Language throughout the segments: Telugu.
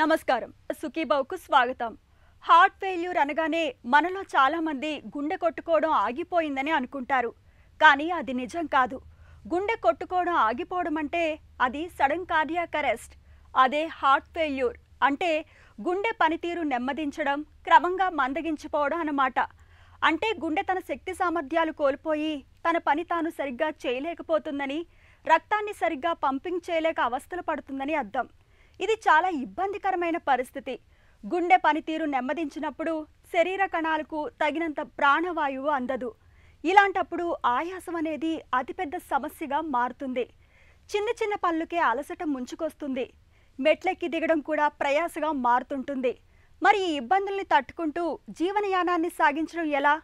నమస్కారం. సుఖీబావుకు స్వాగతం. హార్ట్ ఫెయిల్యూర్ అనగానే మనలో చాలా మంది గుండె కొట్టుకోవడం ఆగిపోయిందని అనుకుంటారు. కానీ అది నిజం కాదు. గుండె కొట్టుకోవడం ఆగిపోవడం అంటే అది సడన్ కార్డియాక్ అరెస్ట్. అదే హార్ట్ ఫెయిల్యూర్ అంటే గుండె పనితీరు నెమ్మదించడం, క్రమంగా మందగించిపోవడం అన్నమాట. అంటే గుండె తన శక్తి సామర్థ్యాలు కోల్పోయి తన పని తాను సరిగ్గా చేయలేకపోతుందని, రక్తాన్ని సరిగ్గా పంపింగ్ చేయలేక అవస్థలు పడుతుందని అర్థం. ఇది చాలా ఇబ్బందికరమైన పరిస్థితి. గుండె పనితీరు నెమ్మదించినప్పుడు శరీర కణాలకు తగినంత ప్రాణవాయువు అందదు. ఇలాంటప్పుడు ఆయాసం అనేది అతిపెద్ద సమస్యగా మారుతుంది. చిన్న చిన్న పనులకే అలసట ముంచుకొస్తుంది. మెట్లెక్కి దిగడం కూడా ప్రయాసగా మారుతుంటుంది. మరి ఈ ఇబ్బందుల్ని తట్టుకుంటూ జీవనయానాన్ని సాగించడం ఎలా?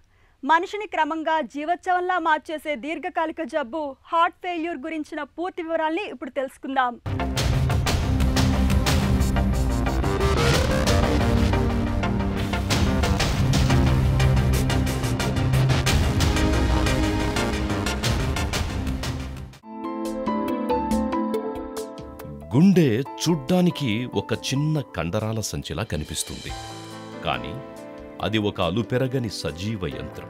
మనిషిని క్రమంగా జీవోత్సవంలా మార్చేసే దీర్ఘకాలిక జబ్బు హార్ట్ ఫెయిల్యూర్ గురించిన పూర్తి వివరాల్ని ఇప్పుడు తెలుసుకుందాం. గుండె చూడ్డానికి ఒక చిన్న కండరాల సంచిలా కనిపిస్తుంది. కానీ అది ఒక అలుపెరగని సజీవ యంత్రం.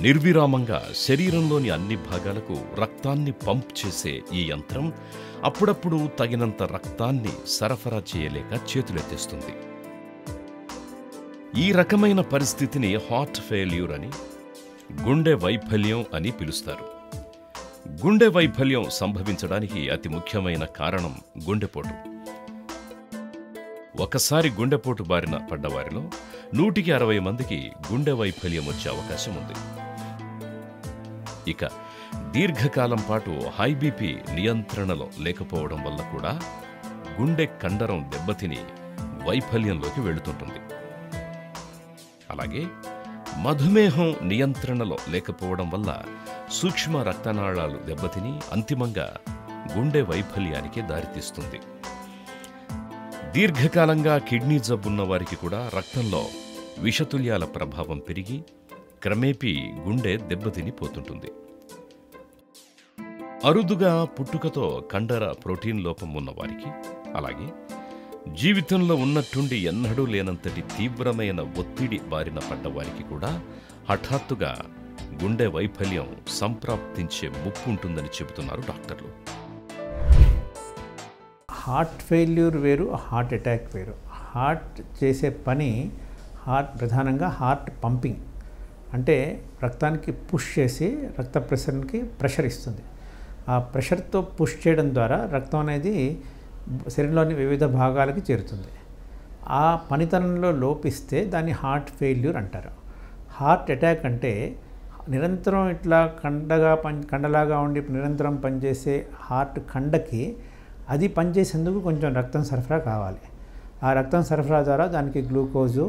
నిర్విరామంగా శరీరంలోని అన్ని భాగాలకు రక్తాన్ని పంప్ చేసే ఈ యంత్రం అప్పుడప్పుడు తగినంత రక్తాన్ని సరఫరా చేయలేక చేతులెత్తేస్తుంది. ఈ రకమైన పరిస్థితిని హార్ట్ ఫెయిల్యూర్ అని, గుండె వైఫల్యం అని పిలుస్తారు. గుండె వైఫల్యం సంభవించడానికి అతి ముఖ్యమైన కారణం గుండెపోటు. ఒకసారి గుండెపోటు బారిన పడ్డవారిలో 160 మందికి గుండె వైఫల్యం వచ్చే అవకాశం ఉంది. ఇక దీర్ఘకాలం పాటు హై బీపీ నియంత్రణలో లేకపోవడం వల్ల కూడా గుండె కండరం దెబ్బతిని వైఫల్యంలోకి వెళుతుంటుంది. అలాగే మధుమేహం నియంత్రణలో లేకపోవడం వల్ల సూక్ష్మ రక్తనాళాలు దెబ్బతిని అంతిమంగా గుండె వైఫల్యానికి దారితీస్తుంది. దీర్ఘకాలంగా కిడ్నీ జబ్బున్న వారికి కూడా రక్తంలో విషతుల్యాల ప్రభావం పెరిగి క్రమేపీ గుండె దెబ్బతిని పోతుంటుంది. అరుదుగా పుట్టుకతో కండర ప్రోటీన్ లోపం ఉన్నవారికి, అలాగే జీవితంలో ఉన్నట్టుండి ఎన్నడూ లేనంతటి తీవ్రమైన ఒత్తిడి బారిన పడ్డవారికి కూడా హఠాత్తుగా గుండె వైఫల్యం సంప్రాప్తించే ముప్పు ఉంటుందని చెబుతున్నారు డాక్టర్లు. హార్ట్ ఫెయిల్యూర్ వేరు, హార్ట్ అటాక్ వేరు. హార్ట్ చేసే పని ప్రధానంగా హార్ట్ పంపింగ్, అంటే రక్తానికి పుష్ చేసి రక్త ప్రెషర్ ఇస్తుంది. ఆ ప్రెషర్తో పుష్ చేయడం ద్వారా రక్తం అనేది శరీరంలోని వివిధ భాగాలకు చేరుతుంది. ఆ పనితనంలో లోపిస్తే దాన్ని హార్ట్ ఫెయిల్యూర్ అంటారు. హార్ట్ అటాక్ అంటే నిరంతరం ఇట్లా కండలాగా ఉండి నిరంతరం పనిచేసే హార్ట్ కండకి అది పనిచేసేందుకు కొంచెం రక్తం సరఫరా కావాలి. ఆ రక్తం సరఫరా ద్వారా దానికి గ్లూకోజు,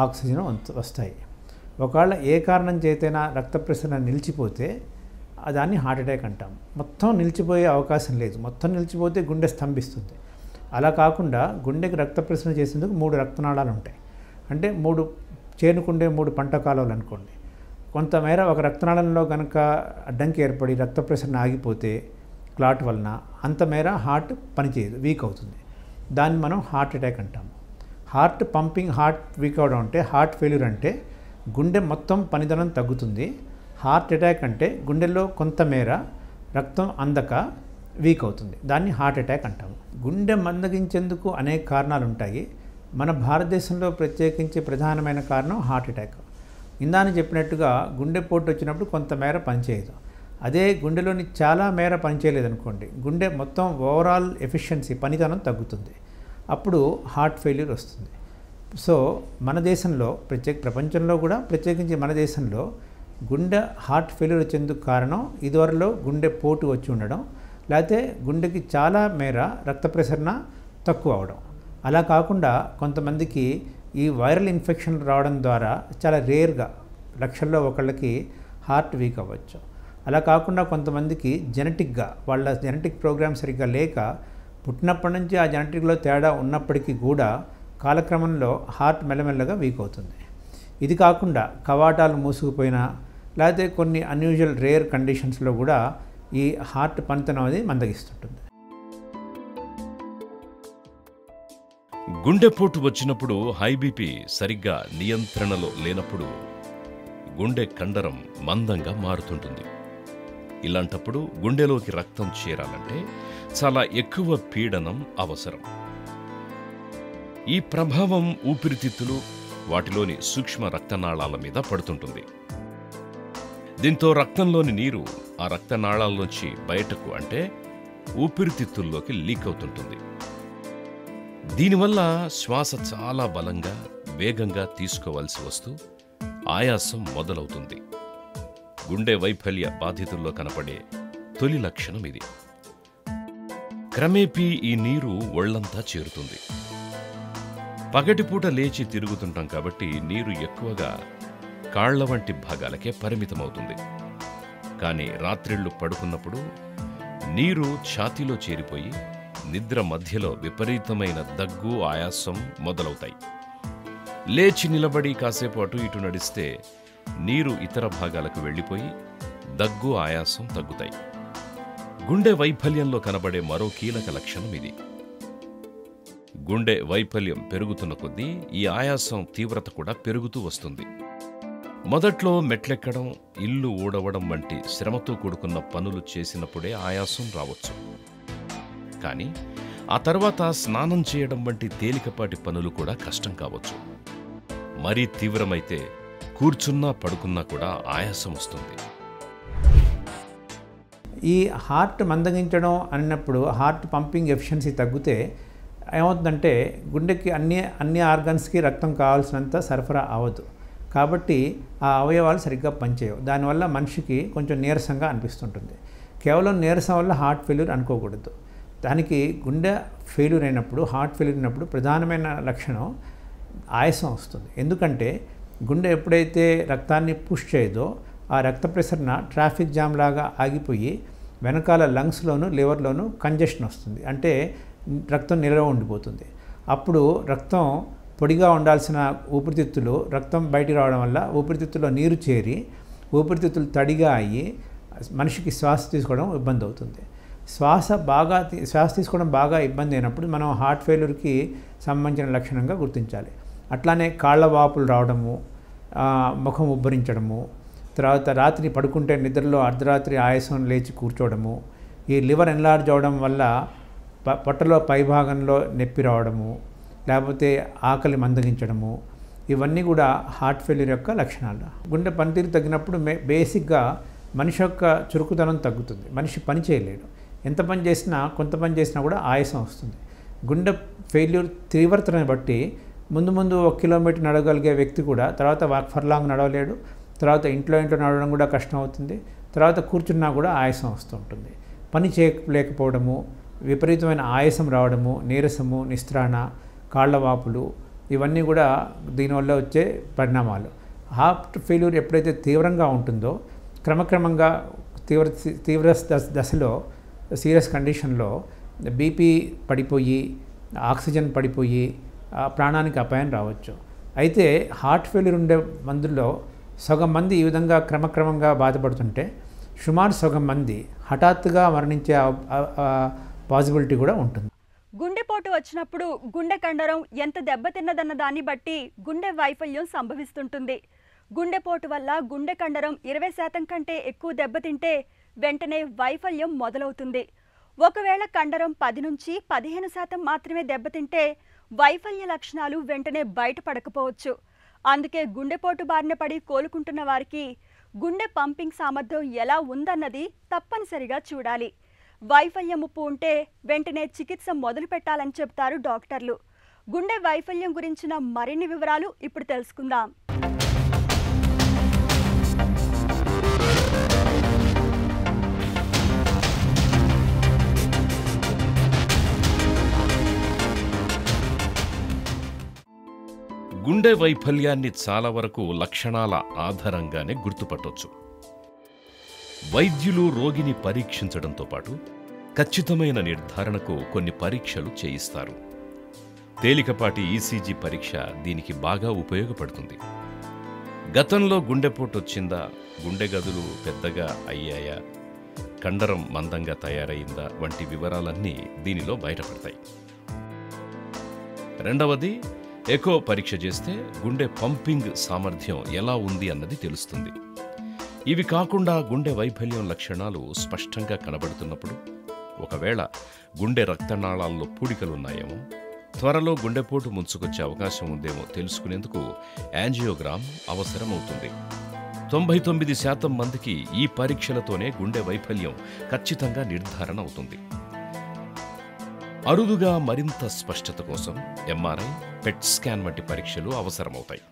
ఆక్సిజన్ వస్తాయి. ఒకవేళ ఏ కారణం చేతైనా రక్త ప్రసరణ నిలిచిపోతే దాన్ని హార్ట్ అటాక్ అంటాం. మొత్తం నిలిచిపోయే అవకాశం లేదు. మొత్తం నిలిచిపోతే గుండె స్తంభిస్తుంది. అలా కాకుండా గుండెకి రక్త ప్రసరణ చేసేందుకు 3 రక్తనాళాలు ఉంటాయి. అంటే 3 చేనుకుండే 3 పంట కాలువలు అనుకోండి. కొంతమేర ఒక రక్తనాళంలో కనుక అడ్డంకి ఏర్పడి రక్త ప్రసరణ ఆగిపోతే క్లాట్ వలన అంతమేర హార్ట్ పనిచేయదు, వీక్ అవుతుంది. దాన్ని మనం హార్ట్ అటాక్ అంటాము. హార్ట్ పంపింగ్, హార్ట్ వీక్ అవడం అంటే హార్ట్ ఫెయిల్యూర్ అంటే గుండె మొత్తం పనితనం తగ్గుతుంది. హార్ట్ అటాక్ అంటే గుండెలో కొంతమేర రక్తం అందక వీక్ అవుతుంది. దాన్ని హార్ట్ అటాక్ అంటాము. గుండె మందగించేందుకు అనేక కారణాలు ఉంటాయి. మన భారతదేశంలో ప్రత్యేకించి ప్రధానమైన కారణం హార్ట్ అటాక్. ఇందాని చెప్పినట్టుగా గుండెపోటు వచ్చినప్పుడు కొంతమేర పనిచేయదు. అదే గుండెలోని చాలా మేర పనిచేయలేదనుకోండి, గుండె మొత్తం ఓవరాల్ ఎఫిషియన్సీ, పనితనం తగ్గుతుంది. అప్పుడు హార్ట్ ఫెయిల్యూర్ వస్తుంది. సో మన దేశంలో ప్రపంచంలో కూడా ప్రత్యేకించి మన దేశంలో గుండె హార్ట్ ఫెయిల్యూర్ వచ్చేందుకు కారణం ఇదివరలో గుండె పోటు వచ్చి ఉండడం, లేకపోతే గుండెకి చాలా మేర రక్త ప్రసరణ తక్కువ అవడం. అలా కాకుండా కొంతమందికి ఈ వైరల్ ఇన్ఫెక్షన్ రావడం ద్వారా చాలా రేర్గా లక్షల్లో ఒకళ్ళకి హార్ట్ వీక్ అవ్వచ్చు. అలా కాకుండా కొంతమందికి జెనెటిక్గా వాళ్ళ జెనెటిక్ ప్రోగ్రామ్ సరిగ్గా లేక పుట్టినప్పటి నుంచి ఆ జెనెటిక్లో తేడా ఉన్నప్పటికీ కూడా కాలక్రమంలో హార్ట్ మెల్లమెల్లగా వీక్ అవుతుంది. ఇది కాకుండా కవాటాలు మూసుకుపోయినా లేకపోతే కొన్ని అన్యూజువల్ రేర్ కండిషన్స్లో కూడా ఈ హార్ట్ పనితనం అనేది మందగిస్తుంటుంది. గుండెపోటు వచ్చినప్పుడు హై బీపీ సరిగ్గా నియంత్రణలో లేనప్పుడు గుండె కండరం మందంగా మారుతుంటుంది. ఇలాంటప్పుడు గుండెలోకి రక్తం చేరాలంటే చాలా ఎక్కువ పీడనం అవసరం. ఈ ప్రభావం ఊపిరితిత్తులు, వాటిలోని సూక్ష్మ రక్తనాళాల మీద పడుతుంటుంది. దీంతో రక్తంలోని నీరు ఆ రక్తనాళాల్లోంచి బయటకు అంటే ఊపిరితిత్తుల్లోకి లీక్ అవుతుంటుంది. దీనివల్ల శ్వాస చాలా బలంగా, వేగంగా తీసుకోవాల్సి వస్తూ ఆయాసం మొదలవుతుంది. గుండె వైఫల్య బాధితుల్లో కనపడే తొలి లక్షణం ఇది. క్రమేపీ ఈ నీరు ఒళ్లంతా చేరుతుంది. పగటిపూట లేచి తిరుగుతుంటాం కాబట్టి నీరు ఎక్కువగా కాళ్ల వంటి భాగాలకే పరిమితమవుతుంది. కానీ రాత్రిళ్లు పడుకున్నప్పుడు నీరు ఛాతీలో చేరిపోయి నిద్ర మధ్యలో విపరీతమైన దగ్గు, ఆయాసం మొదలవుతాయి. లేచి నిలబడి కాసేపు అటు ఇటు నడిస్తే నీరు ఇతర భాగాలకు వెళ్ళిపోయి దగ్గు, ఆయాసం తగ్గుతాయి. గుండె వైఫల్యంలో కనబడే మరో కీలక లక్షణం ఇది. గుండె వైఫల్యం పెరుగుతున్న కొద్దీ ఈ ఆయాసం తీవ్రత కూడా పెరుగుతూ వస్తుంది. మొదట్లో మెట్లెక్కడం, ఇల్లు ఊడవడం వంటి శ్రమతో కూడుకున్న పనులు చేసినప్పుడే ఆయాసం రావచ్చు. కానీ ఆ తర్వాత స్నానం చేయడం వంటి తేలికపాటి పనులు కూడా కష్టం కావచ్చు. మరీ తీవ్రమైతే కూర్చున్నా పడుకున్నా కూడా ఆయాసం వస్తుంది. ఈ హార్ట్ మందగించడం అన్నప్పుడు హార్ట్ పంపింగ్ ఎఫిషియన్సీ తగ్గితే ఏమవుతుందంటే గుండెకి అన్ని ఆర్గన్స్కి రక్తం కావాల్సినంత సరఫరా అవ్వదు. కాబట్టి ఆ అవయవాలు సరిగ్గా పనిచేయవు. దానివల్ల మనిషికి కొంచెం నీరసంగా అనిపిస్తుంటుంది. కేవలం నీరసం వల్ల హార్ట్ ఫెయిల్యూర్ అనుకోకూడదు. దానికి గుండె ఫెయిల్యూర్ అయినప్పుడు, హార్ట్ ఫెయిల్యూర్ అయినప్పుడు ప్రధానమైన లక్షణం ఆయాసం వస్తుంది. ఎందుకంటే గుండె ఎప్పుడైతే రక్తాన్ని పుష్ చేయదో ఆ రక్త ప్రసరణ ట్రాఫిక్ జామ్ లాగా ఆగిపోయి వెనకాల లంగ్స్లోను, లివర్లోను కంజెషన్ వస్తుంది. అంటే రక్తం నిల్వ ఉండిపోతుంది. అప్పుడు రక్తం పొడిగా ఉండాల్సిన ఊపిరితిత్తులు రక్తం బయటికి రావడం వల్ల ఊపిరితిత్తుల్లో నీరు చేరి ఊపిరితిత్తులు తడిగా అయ్యి మనిషికి శ్వాస తీసుకోవడం ఇబ్బంది అవుతుంది. శ్వాస తీసుకోవడం బాగా ఇబ్బంది అయినప్పుడు మనం హార్ట్ ఫెయిల్యూర్కి సంబంధించిన లక్షణంగా గుర్తించాలి. అట్లానే కాళ్ళ వాపులు రావడము, ముఖం ఉబ్బరించడము, తర్వాత రాత్రి పడుకుంటే నిద్రలో అర్ధరాత్రి ఆయాసం లేచి కూర్చోవడము, ఈ లివర్ ఎన్లార్జ్ అవడం వల్ల పొట్టలో పైభాగంలో నొప్పి రావడము, లేకపోతే ఆకలి మందగించడము, ఇవన్నీ కూడా హార్ట్ ఫెయిల్యూర్ యొక్క లక్షణాలు. గుండె పనితీరు తగ్గినప్పుడు బేసిక్గా మనిషి యొక్క చురుకుదనం తగ్గుతుంది. మనిషి పని చేయలేడు. ఎంత పని చేసినా, కొంత పని చేసినా కూడా ఆయాసం వస్తుంది. గుండె ఫెయిల్యూర్ తీవ్రతను బట్టి ముందు 1 కిలోమీటర్ నడవగలిగే వ్యక్తి కూడా తర్వాత ఫర్లాంగ్ నడవలేడు. తర్వాత ఇంట్లో నడవడం కూడా కష్టం అవుతుంది. తర్వాత కూర్చున్నా కూడా ఆయాసం వస్తూ ఉంటుంది. పని చేయలేకపోవడము, విపరీతమైన ఆయాసం రావడము, నీరసము, నిస్త్రాణ, కాళ్ళ వాపులు, ఇవన్నీ కూడా దీనివల్ల వచ్చే పరిణామాలు. హార్ట్ ఫెయిల్యూర్ ఎప్పుడైతే తీవ్రంగా ఉంటుందో క్రమక్రమంగా తీవ్ర దశలో, సీరియస్ కండిషన్లో బీపీ పడిపోయి, ఆక్సిజన్ పడిపోయి ప్రాణానికి అపాయం రావచ్చు. అయితే హార్ట్ ఫెయిల్యూర్ ఉండే మందుల్లో సగం మంది ఈ విధంగా క్రమక్రమంగా బాధపడుతుంటే సుమారు సగం మంది హఠాత్తుగా మరణించే పాసిబిలిటీ కూడా ఉంటుంది. గుండెపోటు వచ్చినప్పుడు గుండె కండరం ఎంత దెబ్బతిన్నదన్న దాన్ని బట్టి గుండె వైఫల్యం సంభవిస్తుంటుంది. గుండెపోటు వల్ల గుండె కండరం 20% కంటే ఎక్కువ దెబ్బతింటే వెంటనే వైఫల్యం మొదలవుతుంది. ఒకవేళ కండరం 10 నుంచి 15% మాత్రమే దెబ్బతింటే వైఫల్య లక్షణాలు వెంటనే బయటపడకపోవచ్చు. అందుకే గుండెపోటు బారిన పడి కోలుకుంటున్న వారికి గుండె పంపింగ్ సామర్థ్యం ఎలా ఉందన్నది తప్పనిసరిగా చూడాలి. వైఫల్య ముప్పు ఉంటే వెంటనే చికిత్స మొదలు పెట్టాలని చెప్తారు డాక్టర్లు. గుండె వైఫల్యం గురించిన మరిన్ని వివరాలు ఇప్పుడు తెలుసుకుందాం. గుండె వైఫల్యాన్ని చాలా వరకు లక్షణాల ఆధారంగానే గుర్తుపట్టొచ్చు. వైద్యులు రోగిని పరీక్షించడంతో పాటు ఖచ్చితమైన నిర్ధారణకు కొన్ని పరీక్షలు చేయిస్తారు. తేలికపాటి ఈసీజీ పరీక్ష దీనికి బాగా ఉపయోగపడుతుంది. గతంలో గుండెపోటు వచ్చిందా, గుండె గదులు పెద్దగా అయ్యాయా, కండరం మందంగా తయారైందా వంటి వివరాలన్నీ దీనిలో బయటపడతాయి. రెండవది, ఎకో పరీక్ష చేస్తే గుండె పంపింగ్ సామర్థ్యం ఎలా ఉంది అన్నది తెలుస్తుంది. ఇవి కాకుండా గుండె వైఫల్యం లక్షణాలు స్పష్టంగా కనబడుతున్నప్పుడు, ఒకవేళ గుండె రక్తనాళాల్లో పూడికలున్నాయేమో, త్వరలో గుండెపోటు ముంచుకొచ్చే అవకాశం ఉందేమో తెలుసుకునేందుకు యాంజియోగ్రామ్ అవసరమవుతుంది. 99% మందికి ఈ పరీక్షలతోనే గుండె వైఫల్యం ఖచ్చితంగా నిర్ధారణ అవుతుంది. అరుదుగా మరింత స్పష్టత కోసం ఎంఆర్ఐ, పెట్ స్కాన్ వంటి పరీక్షలు అవసరమవుతాయి.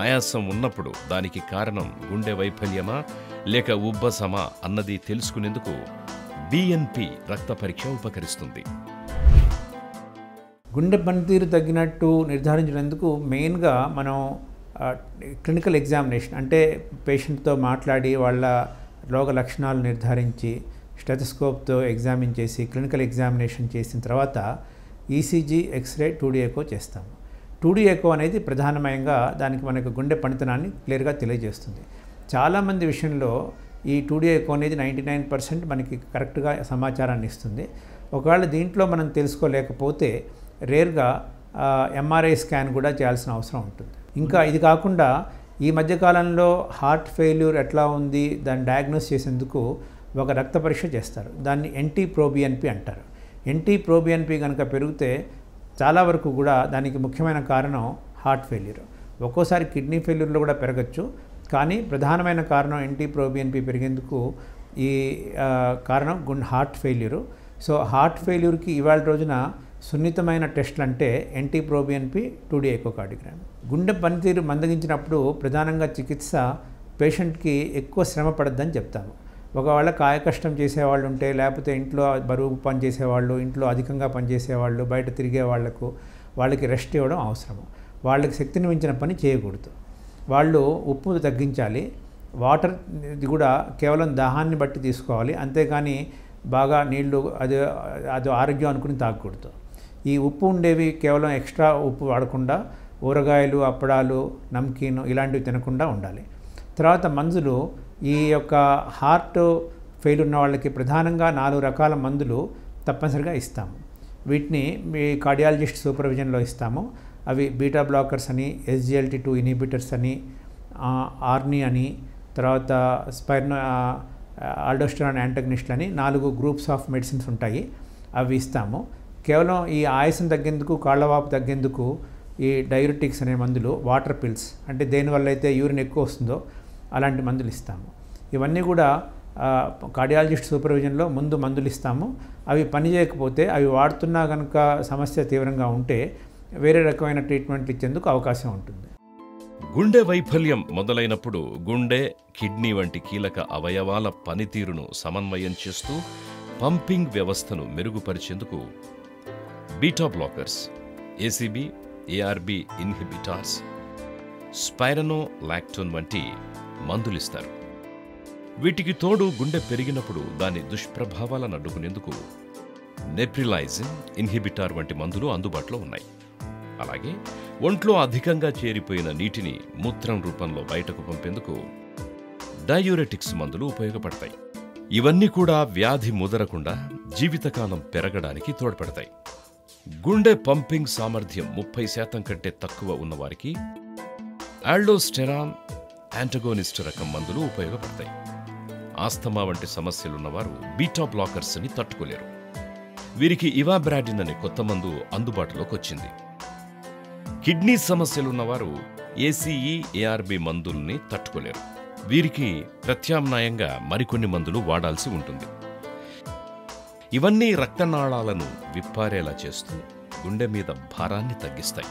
ఆయాసం ఉన్నప్పుడు దానికి కారణం గుండె వైఫల్యమా లేక ఉబ్బసమా అన్నది తెలుసుకునేందుకు బిఎన్పి రక్త పరీక్ష ఉపకరిస్తుంది. గుండె పనితీరు తగ్గినట్టు నిర్ధారించినందుకు మెయిన్గా మనం క్లినికల్ ఎగ్జామినేషన్, అంటే పేషెంట్తో మాట్లాడి వాళ్ళ రోగ లక్షణాలు నిర్ధారించి స్టెథోస్కోప్తో ఎగ్జామిన్ చేసి క్లినికల్ ఎగ్జామినేషన్ చేసిన తర్వాత ఈసీజీ, ఎక్స్రే, 2D ఎకో చేస్తాము. 2D ఎకో అనేది ప్రధానమైనగా దానికి మనకు గుండె పనితనాన్ని క్లియర్గా తెలియజేస్తుంది. చాలామంది విషయంలో ఈ 2D ఎకో అనేది 99% మనకి కరెక్ట్గా సమాచారాన్ని ఇస్తుంది. ఒకవేళ దీంట్లో మనం తెలుసుకోలేకపోతే రేర్గా ఎంఆర్ఐ స్కాన్ కూడా చేయాల్సిన అవసరం ఉంటుంది. ఇంకా ఇది కాకుండా ఈ మధ్యకాలంలో హార్ట్ ఫెయిల్యూర్ ఎట్లా ఉంది దాన్ని డయాగ్నోస్ చేసేందుకు ఒక రక్త పరీక్ష చేస్తారు. దాన్ని NT-proBNP అంటారు. NT-proBNP కనుక పెరిగితే చాలా వరకు కూడా దానికి ముఖ్యమైన కారణం హార్ట్ ఫెయిల్యూర్. ఒక్కోసారి కిడ్నీ ఫెయిల్యూర్లో కూడా పెరగచ్చు, కానీ ప్రధానమైన కారణం NT-proBNP పెరిగేందుకు ఈ కారణం హార్ట్ ఫెయిల్యూరు. సో హార్ట్ ఫెయిల్యూర్కి ఇవాళ రోజున సున్నితమైన టెస్టులు అంటే NT-proBNP, 2D ఎకోకార్డియోగ్రామ్. గుండె పనితీరు మందగించినప్పుడు ప్రధానంగా చికిత్స పేషెంట్కి ఎక్కువ శ్రమ పడద్దని చెప్తాము. ఒకవేళ కాయకష్టం చేసేవాళ్ళు ఉంటే, లేకపోతే ఇంట్లో బరువు పని చేసేవాళ్ళు, ఇంట్లో అధికంగా పనిచేసేవాళ్ళు, బయట తిరిగే వాళ్ళకి రెస్ట్ ఇవ్వడం అవసరము. వాళ్ళకి శక్తిని మించిన పని చేయకూడదు. వాళ్ళు ఉప్పు తగ్గించాలి. వాటర్ ఇది కూడా కేవలం దాహాన్ని బట్టి తీసుకోవాలి, అంతేకాని బాగా నీళ్లు అది ఆరోగ్యం అనుకుని తాగకూడదు. ఈ ఉప్పు ఉండేవి కేవలం ఎక్స్ట్రా ఉప్పు వాడకుండా ఊరగాయలు, అప్పడాలు, నమ్కీను ఇలాంటివి తినకుండా ఉండాలి. తర్వాత మందులు, ఈ యొక్క హార్ట్ ఫెయిల్ ఉన్న వాళ్ళకి ప్రధానంగా 4 రకాల మందులు తప్పనిసరిగా ఇస్తాము. వీటిని మీ కార్డియాలజిస్ట్ సూపర్విజన్లో ఇస్తాము. అవి బీటా బ్లాకర్స్ అని, SGLT2 ఇన్హిబిటర్స్ అని, ఆర్ని అని, తర్వాత ఆల్డోస్టెరాన్ యాంటగనిస్టులు అని 4 గ్రూప్స్ ఆఫ్ మెడిసిన్స్ ఉంటాయి. అవి ఇస్తాము. కేవలం ఈ ఆయాసం తగ్గేందుకు, కాళ్ళవాపు తగ్గేందుకు ఈ డయూరిటిక్స్ అనే మందులు, వాటర్ పిల్స్, అంటే దేనివల్ల అయితే యూరిన్ ఎక్కువ వస్తుందో అలాంటి మందులు ఇస్తాము. ఇవన్నీ కూడా కార్డియాలజిస్ట్ సూపర్విజన్లో ముందు మందులు ఇస్తాము. అవి పనిచేయకపోతే, అవి వాడుతున్నా కనుక సమస్య తీవ్రంగా ఉంటే వేరే రకమైన ట్రీట్మెంట్లు ఇచ్చేందుకు అవకాశం ఉంటుంది. గుండె వైఫల్యం మొదలైనప్పుడు గుండె, కిడ్నీ వంటి కీలక అవయవాల పనితీరును సమన్వయం చేస్తూ పంపింగ్ వ్యవస్థను మెరుగుపరిచేందుకు beta blockers, ACB, ARB inhibitors, spironolactone వంటి మందులిస్తారు. వీటికి తోడు గుండె పెరిగినప్పుడు దాని దుష్ప్రభావాలను అడ్డుకునేందుకు నెప్రిలైజిన్ ఇన్హిబిటార్ వంటి మందులు అందుబాటులో ఉన్నాయి. అలాగే ఒంట్లో అధికంగా చేరిపోయిన నీటిని మూత్రం రూపంలో బయటకు పంపేందుకు డయూరెటిక్స్ మందులు ఉపయోగపడతాయి. ఇవన్నీ కూడా వ్యాధి ముదరకుండా జీవితకాలం పెరగడానికి తోడ్పడతాయి. గుండె పంపింగ్ సామర్థ్యం 30% కంటే తక్కువ ఉన్నవారికి ఆల్డోస్టెరాన్ యాంటగోనిస్ట్ రకం మందులు ఉపయోగపడతాయి. ఆస్తమా వంటి సమస్యలున్నవారు బీటా బ్లాకర్స్ ని తట్టుకోలేరు. వీరికి ఇవాబ్రాడిన్ అనే కొత్త మందు అందుబాటులోకి వచ్చింది. కిడ్నీ సమస్యలున్నవారు ACE, ARB మందుల్ని తట్టుకోలేరు. వీరికి ప్రత్యామ్నాయంగా మరికొన్ని మందులు వాడాల్సి ఉంటుంది. ఇవన్నీ రక్తనాళాలను విప్పారేలా చేస్తూ గుండె మీద భారాన్ని తగ్గిస్తాయి.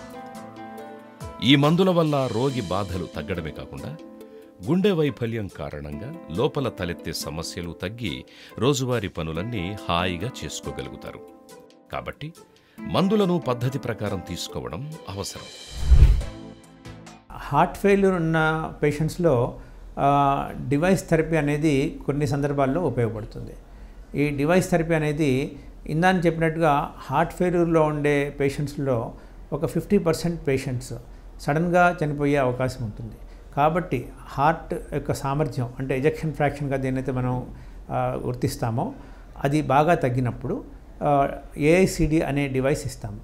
ఈ మందుల వల్ల రోగి బాధలు తగ్గడమే కాకుండా గుండె వైఫల్యం కారణంగా లోపల తలెత్తే సమస్యలు తగ్గి రోజువారీ పనులన్నీ హాయిగా చేసుకోగలుగుతారు. కాబట్టి మందులను పద్ధతి ప్రకారం తీసుకోవడం అవసరం. హార్ట్ ఫెయిల్యూర్ ఉన్న పేషెంట్స్లో డివైస్ థెరపీ అనేది కొన్ని సందర్భాల్లో ఉపయోగపడుతుంది. ఈ డివైస్ థెరపీ అనేది ఇందాక చెప్పినట్టుగా హార్ట్ ఫెయిల్యూర్లో ఉండే పేషెంట్స్లో ఒక 50% పేషెంట్స్ సడన్గా చనిపోయే అవకాశం ఉంటుంది. కాబట్టి హార్ట్ యొక్క సామర్థ్యం అంటే ఎజెక్షన్ ఫ్రాక్షన్గా దేనైతే మనం గుర్తిస్తామో అది బాగా తగ్గినప్పుడు ఏఐసిడి అనే డివైస్ ఇస్తాము.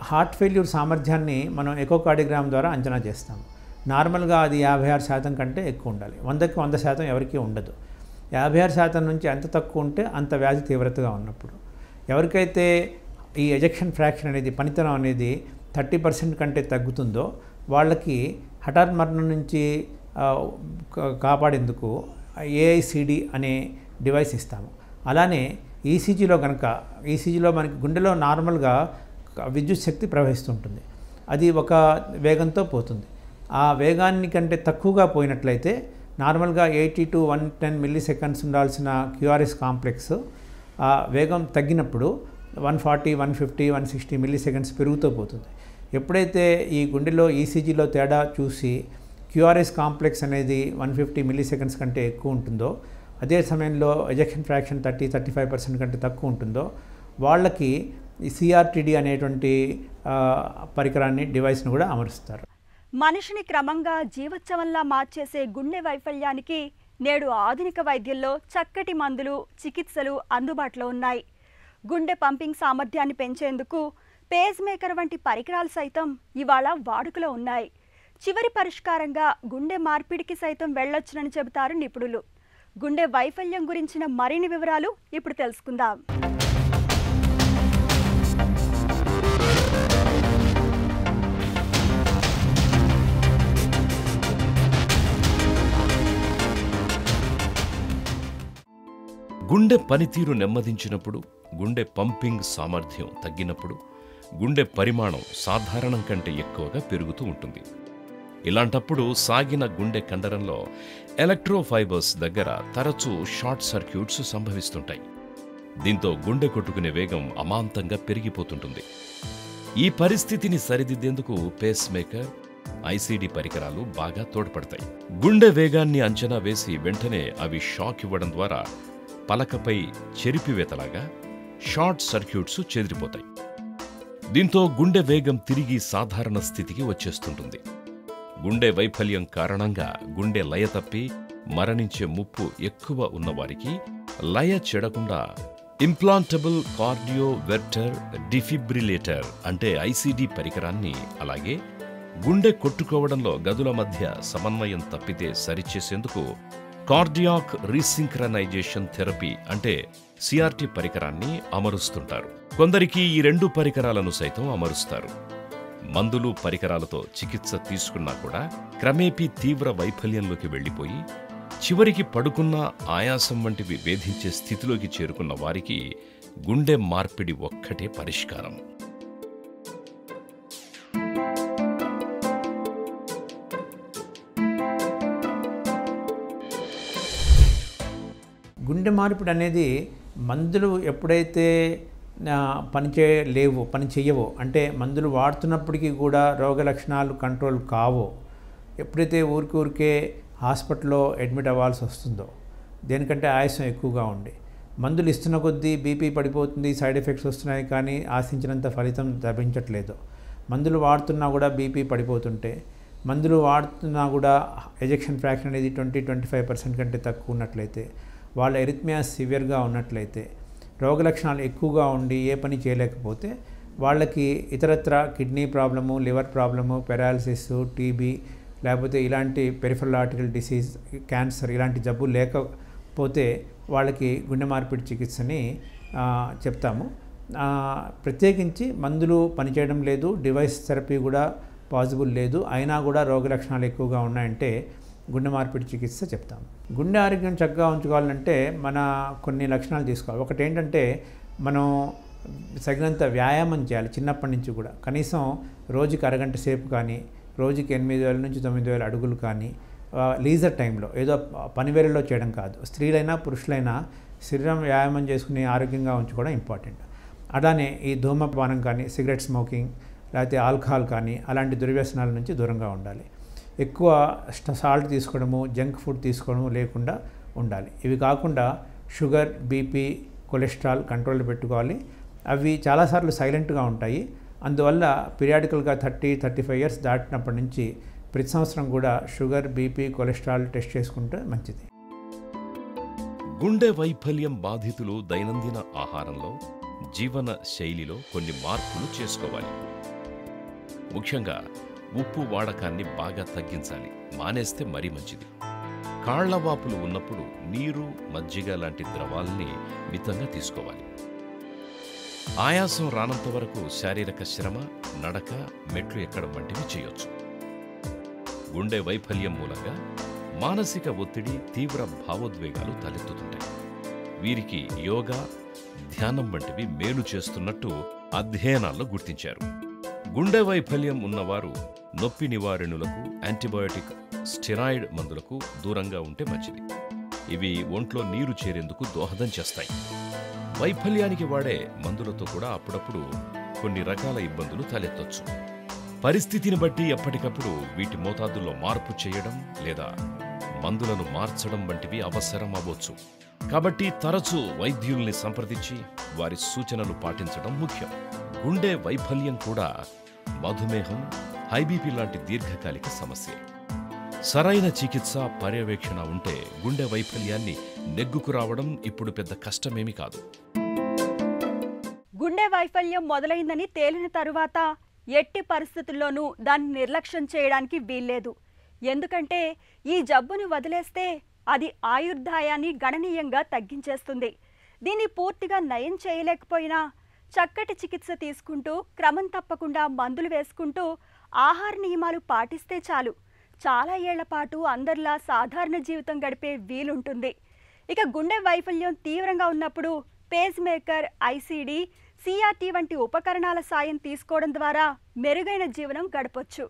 హార్ట్ ఫెయిల్యూర్ సామర్థ్యాన్ని మనం ఎకోకార్డియోగ్రామ్ ద్వారా అంచనా చేస్తాము. నార్మల్గా అది 56% కంటే ఎక్కువ ఉండాలి. 100కి 100% ఎవరికీ ఉండదు. 56% నుంచి ఎంత తక్కువ ఉంటే అంత వ్యాధి తీవ్రతగా ఉన్నప్పుడు. ఎవరికైతే ఈ ఎజెక్షన్ ఫ్రాక్షన్ అనేది పనితనం అనేది 30% కంటే తగ్గుతుందో వాళ్ళకి హఠాత్ మరణం నుంచి కాపాడేందుకు ఏఐసిడి అనే డివైస్ ఇస్తాము. అలానే ఈసీజీలో ఈసీజీలో మనకి గుండెలో నార్మల్గా విద్యుత్ శక్తి ప్రవహిస్తుంటుంది. అది ఒక వేగంతో పోతుంది. ఆ వేగాన్ని కంటే తక్కువగా పోయినట్లయితే నార్మల్గా 80 to 110 మిల్లీసెకండ్స్ ఉండాల్సిన క్యూఆర్ఎస్ కాంప్లెక్స్ ఆ వేగం తగ్గినప్పుడు 140, 150, 160 మిల్లీసెకండ్స్ పెరుగుతూ పోతుంది. ఎప్పుడైతే ఈ గుండెలో ఈసీజీలో తేడా చూసి క్యూఆర్ఎస్ కాంప్లెక్స్ అనేది 150 మిల్లీసెకండ్స్ కంటే ఎక్కువ ఉంటుందో, అదే సమయంలో ఎజెక్షన్ ఫ్రాక్షన్ 30-35% కంటే తక్కువ ఉంటుందో వాళ్ళకి ఈ సిఆర్టీడీ అనేటువంటి పరికరాన్ని డివైస్ను కూడా అమరుస్తారు. మనిషిని క్రమంగా జీవోత్సవంలా మార్చేసే గుండె వైఫల్యానికి నేడు ఆధునిక వైద్యంలో చక్కటి మందులు, చికిత్సలు అందుబాటులో ఉన్నాయి. గుండె పంపింగ్ సామర్థ్యాన్ని పెంచేందుకు పేస్ మేకర్ వంటి పరికరాలు సైతం ఇవాళ వాడుకలో ఉన్నాయి. చివరి పరిష్కారంగా గుండె మార్పిడికి సైతం వెళ్ళొచ్చునని చెబుతారు నిపుణులు. గుండె వైఫల్యం గురించిన మరిన్ని వివరాలు ఇప్పుడు తెలుసుకుందాం. గుండె పనితీరు నెమ్మదించినప్పుడు, గుండె పంపింగ్ సామర్థ్యం తగ్గినప్పుడు గుండె పరిమాణం సాధారణం కంటే ఎక్కువగా పెరుగుతూ ఉంటుంది. ఇలాంటప్పుడు సాగిన గుండె కండరంలో ఎలక్ట్రోఫైబర్స్ దగ్గర తరచూ షార్ట్ సర్క్యూట్స్ సంభవిస్తుంటాయి. దీంతో గుండె కొట్టుకునే వేగం అమాంతంగా పెరిగిపోతుంటుంది. ఈ పరిస్థితిని సరిదిద్దేందుకు పేస్ మేకర్, ఐసీడీ పరికరాలు బాగా తోడ్పడతాయి. గుండె వేగాన్ని అంచనా వేసి వెంటనే అవి షాక్ ఇవ్వడం ద్వారా పలకపై చెరిపివేతలాగా షార్ట్ సర్క్యూట్స్ చెదిరిపోతాయి. దీంతో గుండె వేగం తిరిగి సాధారణ స్థితికి వచ్చేస్తుంటుంది. గుండె వైఫల్యం కారణంగా గుండె లయ తప్పి మరణించే ముప్పు ఎక్కువ ఉన్నవారికి లయ చెడకుండా ఇంప్లాంటబుల్ కార్డియోవెర్టర్ డిఫిబ్రిలేటర్ అంటే ఐసీడీ పరికరాన్ని, అలాగే గుండె కొట్టుకోవడంలో గదుల మధ్య సమన్వయం తప్పితే సరిచేసేందుకు కార్డియాక్ రీసింక్రనైజేషన్ థెరపీ అంటే సిఆర్టీ పరికరాన్ని అమరుస్తుంటారు. కొందరికి ఈ 2 పరికరాలను సైతం అమరుస్తారు. మందులు, పరికరాలతో చికిత్స తీసుకున్నా కూడా క్రమేపీ తీవ్ర వైఫల్యంలోకి వెళ్లిపోయి చివరికి పడుకున్న ఆయాసం వంటివి వేధించే స్థితిలోకి చేరుకున్న వారికి గుండె మార్పిడి ఒక్కటే పరిష్కారం. గుండె మార్పిడి అనేది మందులు ఎప్పుడైతే పని చేయవో అంటే మందులు వాడుతున్నప్పటికీ కూడా రోగ లక్షణాలు కంట్రోల్ కావో, ఎప్పుడైతే ఊరికే హాస్పిటల్లో అడ్మిట్ అవ్వాల్సి వస్తుందో, దేనికంటే ఆయాసం ఎక్కువగా ఉండి మందులు ఇస్తున్న కొద్దీ బీపీ పడిపోతుంది, సైడ్ ఎఫెక్ట్స్ వస్తున్నాయి, కానీ ఆశించినంత ఫలితం లభించట్లేదు. మందులు వాడుతున్నా కూడా బీపీ పడిపోతుంటే, మందులు వాడుతున్నా కూడా ఎజెక్షన్ ఫ్రాక్షన్ అనేది 20-25% కంటే తక్కువ ఉన్నట్లయితే, వాళ్ళ ఎరిథ్మియా సివియర్గా ఉన్నట్లయితే, రోగ లక్షణాలు ఎక్కువగా ఉండి ఏ పని చేయలేకపోతే వాళ్ళకి ఇతరత్ర kidney problem, liver problem, paralysis, TB, లేకపోతే ఇలాంటి పెరిఫరల్ ఆర్టరీ డిసీజ్, క్యాన్సర్ ఇలాంటి జబ్బులు లేకపోతే వాళ్ళకి గుండె మార్పిడి చికిత్సని చెప్తాము. ప్రత్యేకించి మందులు పనిచేయడం లేదు, డివైస్ థెరపీ కూడా పాసిబుల్ లేదు, అయినా కూడా రోగ లక్షణాలు ఎక్కువగా ఉన్నాయంటే గుండె మార్పిడి చికిత్స చెప్తాం. గుండె ఆరోగ్యం చక్కగా ఉంచుకోవాలంటే మన కొన్ని లక్షణాలు తీసుకోవాలి. ఒకటి ఏంటంటే మనం తగినంత వ్యాయామం చేయాలి. చిన్నప్పటి నుంచి కూడా కనీసం రోజుకి అరగంట సేపు కానీ, రోజుకి 8,000 నుంచి 9,000 అడుగులు కానీ లీజర్ టైంలో, ఏదో పనివేళలో చేయడం కాదు. స్త్రీలైనా పురుషులైనా శరీరం వ్యాయామం చేసుకుని ఆరోగ్యంగా ఉంచుకోవడం ఇంపార్టెంట్. అలానే ఈ ధూమపానం కానీ, సిగరెట్ స్మోకింగ్, లేకపోతే ఆల్కహాల్ కానీ అలాంటి దుర్వ్యసనాల నుంచి దూరంగా ఉండాలి. ఎక్కువ సాల్ట్ తీసుకోవడము, జంక్ ఫుడ్ తీసుకోవడము లేకుండా ఉండాలి. ఇవి కాకుండా షుగర్, బీపీ, కొలెస్ట్రాల్ కంట్రోల్లో పెట్టుకోవాలి. అవి చాలాసార్లు సైలెంట్గా ఉంటాయి. అందువల్ల పీరియాడికల్గా 35 ఇయర్స్ దాటినప్పటి నుంచి ప్రతి సంవత్సరం కూడా షుగర్, బీపీ, కొలెస్ట్రాల్ టెస్ట్ చేసుకుంటే మంచిది. గుండె వైఫల్యం బాధితులు దైనందిన ఆహారంలో, జీవన శైలిలో కొన్ని మార్పులు చేసుకోవాలి. ముఖ్యంగా ఉప్పు వాడకాన్ని బాగా తగ్గించాలి, మానేస్తే మరీ మంచిది. కాళ్లవాపులు ఉన్నప్పుడు నీరు, మజ్జిగ లాంటి ద్రవాల్ని మితంగా తీసుకోవాలి. ఆయాసం రానంత వరకు శారీరక శ్రమ, నడక, మెట్లు ఎక్కడం వంటివి చేయొచ్చు. గుండె వైఫల్యం మూలంగా మానసిక ఒత్తిడి, తీవ్ర భావోద్వేగాలు తలెత్తుతుంటాయి. వీరికి యోగా, ధ్యానం వంటివి మేలు చేస్తున్నట్టు అధ్యయనాల్లో గుర్తించారు. గుండె వైఫల్యం ఉన్నవారు నొప్పి నివారణలకు, యాంటీబయోటిక్, స్టెరాయిడ్ మందులకు దూరంగా ఉంటే మంచిది. ఇవి ఒంట్లో నీరు చేరేందుకు దోహదం చేస్తాయి. వైఫల్యానికి వాడే మందులతో కూడా అప్పుడప్పుడు కొన్ని రకాల ఇబ్బందులు తలెత్తొచ్చు. పరిస్థితిని బట్టి ఎప్పటికప్పుడు వీటి మోతాదుల్లో మార్పు చేయడం లేదా మందులను మార్చడం వంటివి అవసరం అవ్వచ్చు. కాబట్టి తరచూ వైద్యుల్ని సంప్రదించి వారి సూచనలు పాటించడం ముఖ్యం. గుండె వైఫల్యం కూడా మధుమేహం, హైబీపీ లాంటి దీర్ఘకాలిక సమస్య. సరైన చికిత్స, పర్యవేక్షణ ఉంటే గుండె వైఫల్యాన్ని నెగ్గుకు రావడం ఇప్పుడు పెద్ద కష్టమేమీ కాదు. గుండె వైఫల్యం మొదలైందని తేలిన తరువాత ఎట్టి పరిస్థితుల్లోనూ దాన్ని నిర్లక్ష్యం చేయడానికి వీల్లేదు. ఎందుకంటే ఈ జబ్బును వదిలేస్తే అది ఆయుర్దాయాన్ని గణనీయంగా తగ్గించేస్తుంది. దీన్ని పూర్తిగా నయం చేయలేకపోయినా చక్కటి చికిత్స తీసుకుంటూ, క్రమం తప్పకుండా మందులు వేసుకుంటూ, ఆహార నియమాలు పాటిస్తే చాలు, చాలా ఏళ్ల పాటు అందరిలా సాధారణ జీవితం గడిపే వీలుంటుంది. ఇక గుండె వైఫల్యం తీవ్రంగా ఉన్నప్పుడు పేస్ మేకర్, ఐసీడీ, సిఆర్టీ వంటి ఉపకరణాల సాయం తీసుకోవడం ద్వారా మెరుగైన జీవనం గడపొచ్చు.